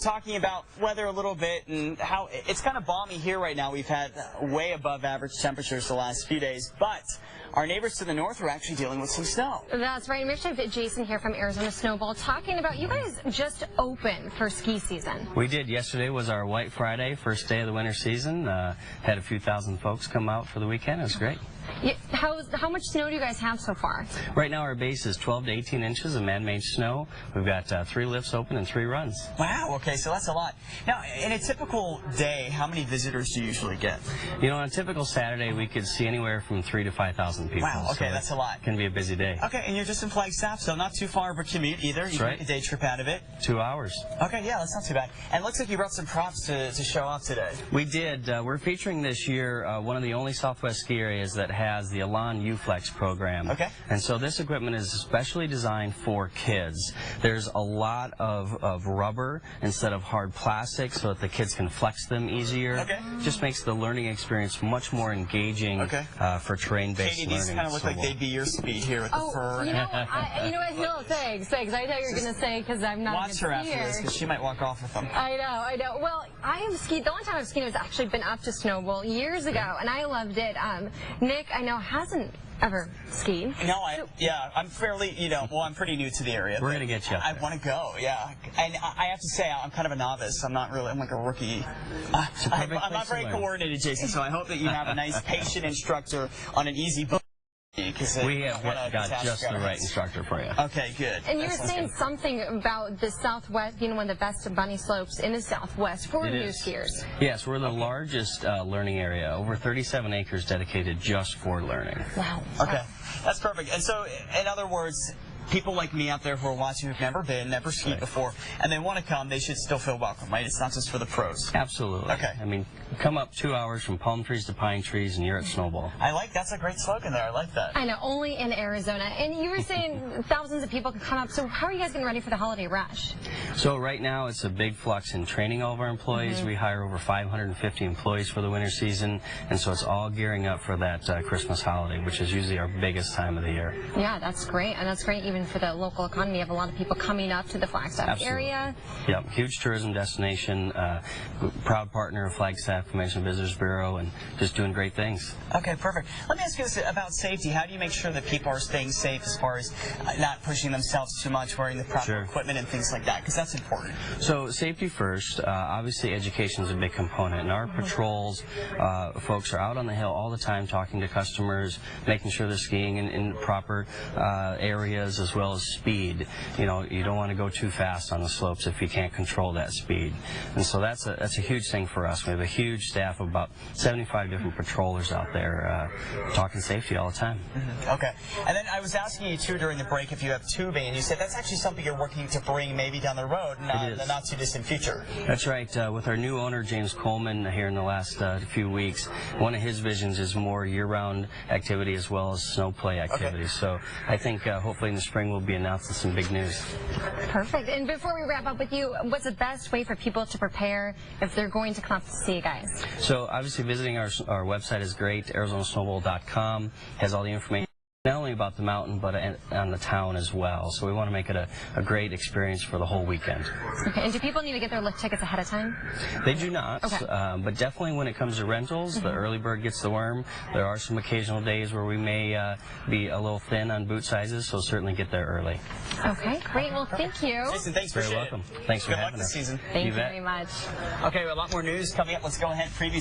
Talking about weather a little bit and how it's kind of balmy here right now. We've had way above average temperatures the last few days, but our neighbors to the north are actually dealing with some snow. That's right. We actually have Jason here from Arizona Snowbowl talking about you guys just opened for ski season. We did. Yesterday was our White Friday, first day of the winter season. Had a few thousand folks come out for the weekend. It was great. How much snow do you guys have so far? Right now our base is 12 to 18 inches of man-made snow. We've got 3 lifts open and 3 runs. Wow, okay, so that's a lot. Now, in a typical day, how many visitors do you usually get? You know, on a typical Saturday, we could see anywhere from 3,000 to 5,000 people. Wow, okay, so that's a lot. It can be a busy day. Okay, and you're just in Flagstaff, so not too far of a commute either. You can make a day trip out of it. 2 hours. Okay, yeah, that's not too bad. And it looks like you brought some props to show off today. We did. We're featuring this year one of the only Southwest ski areas that has the Elan U-Flex program. Okay. And so this equipment is especially designed for kids. There's a lot of rubber instead of hard plastic so that the kids can flex them easier. Okay. Just makes the learning experience much more engaging for terrain-based Katie, learning. These kind of look like they'd be your speed here with the fur. You know what? No, thanks. I thought you were going to say because I'm not a good skier. Watch her after this because she might walk off with them. I know. Well, I have skied. The only time I've skied has actually been up to Snowbowl years ago, and I loved it. Nick, I know, hasn't ever skied. No, I'm fairly, I'm pretty new to the area. We're going to get you up there. I want to go, yeah. And I have to say, I'm kind of a novice. I'm like a rookie. I'm not very coordinated, Jason, so I hope that you have a nice, patient instructor on an easy boat. We have got just the right instructor for you. Okay, good. And you were saying something about the Southwest being one of the best bunny slopes in the Southwest for new skiers. Yes, we're the largest learning area, over 37 acres dedicated just for learning. Wow. Okay, that's perfect. And so, in other words, people like me out there who are watching who've never been, never skied before, and they want to come, they should still feel welcome, right? It's not just for the pros. Absolutely. Okay. I mean, come up 2 hours from palm trees to pine trees and you're at Snowbowl. That's a great slogan there. I like that. I know, only in Arizona. And you were saying thousands of people can come up. So how are you guys getting ready for the holiday rush? So right now it's a big flux in training all of our employees. We hire over 550 employees for the winter season, and so it's all gearing up for that Christmas holiday, which is usually our biggest time of the year. Yeah, that's great. And that's great even for the local economy. You have a lot of people coming up to the Flagstaff area. Yep, huge tourism destination, proud partner of Flagstaff Convention Visitors Bureau, and just doing great things. Okay, perfect. Let me ask you this about safety. How do you make sure that people are staying safe as far as not pushing themselves too much, wearing the proper equipment and things like that? Because that's important. So safety first. Obviously education is a big component. And our patrols, folks are out on the hill all the time talking to customers, making sure they're skiing in proper areas, as well as speed. You don't want to go too fast on the slopes if you can't control that speed. And so that's a huge thing for us. We have a huge staff of about 75 different patrollers out there talking safety all the time. Okay. And then I was asking you too during the break if you have tubing, and you said that's actually something you're working to bring maybe down the road in the not too distant future. That's right. With our new owner, James Coleman, here in the last few weeks, one of his visions is more year-round activity as well as snow play activities. So I think hopefully in the spring we'll be announcing some big news. Perfect. And before we wrap up with you, what's the best way for people to prepare if they're going to come up to see you guys? So obviously visiting our website is great. ArizonaSnowbowl.com has all the information, not only about the mountain, but on the town as well. So we want to make it a great experience for the whole weekend. Okay, and do people need to get their lift tickets ahead of time? They do not, but definitely when it comes to rentals, the early bird gets the worm. There are some occasional days where we may be a little thin on boot sizes, so certainly get there early. Okay, great. Well, thank you. Jason, thanks for Very welcome. Thanks for having us. Good luck this season. Thank you very much. Okay, a lot more news coming up. Let's go ahead and preview